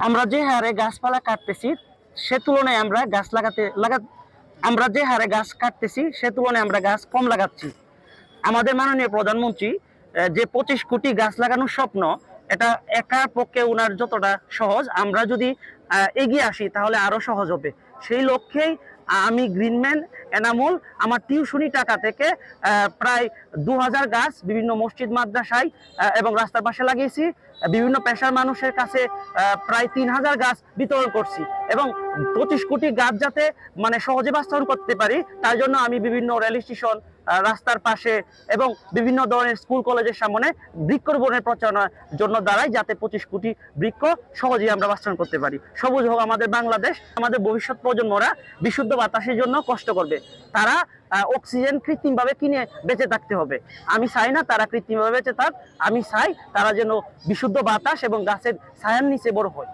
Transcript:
আমরা যে হারে গাছপালা কাটতেছি সে তুলনায় আমরা যে হারে গাছ কাটতেছি সে তুলনায় আমরা গাছ কম লাগাচ্ছি। আমাদের মাননীয় প্রধানমন্ত্রী যে 25 কোটি গাছ লাগানোর স্বপ্ন, এটা একার পক্ষে ওনার যতটা সহজ, আমরা যদি এগিয়ে আসি তাহলে আরো সহজ হবে। সেই লক্ষ্যেই আমি গ্রিনম্যান এনামুল আমার টিউশনি টাকা থেকে প্রায় 2000 গাছ বিভিন্ন মসজিদ মাদ্রাসায় এবং রাস্তার পাশে লাগিয়েছি। বিভিন্ন পেশার মানুষের কাছে প্রায় 3000 গাছ বিতরণ করছি এবং 25 কোটি গাছ যাতে মানে সহজে বাস্তবায়ন করতে পারি তার জন্য আমি বিভিন্ন রেল স্টেশন, রাস্তার পাশে এবং বিভিন্ন ধরনের স্কুল কলেজের সামনে বৃক্ষরোপণের প্রচারণার জন্য দাঁড়াই, যাতে 25 কোটি বৃক্ষ সহজেই আমরা বাস্তবায়ন করতে পারি। সবুজ হোক আমাদের বাংলাদেশ। আমাদের ভবিষ্যৎ প্রজন্মরা বিশুদ্ধ বাতাসের জন্য কষ্ট করবে। তারা অক্সিজেন কৃত্রিমভাবে কিনে বেঁচে থাকতে হবে। আমি চাই না তারা কৃত্রিমভাবে বেঁচে থাক। আমি চাই তারা যেন বিশুদ্ধ বাতাস এবং গাছের ছায়ার নিচে বড় হয়।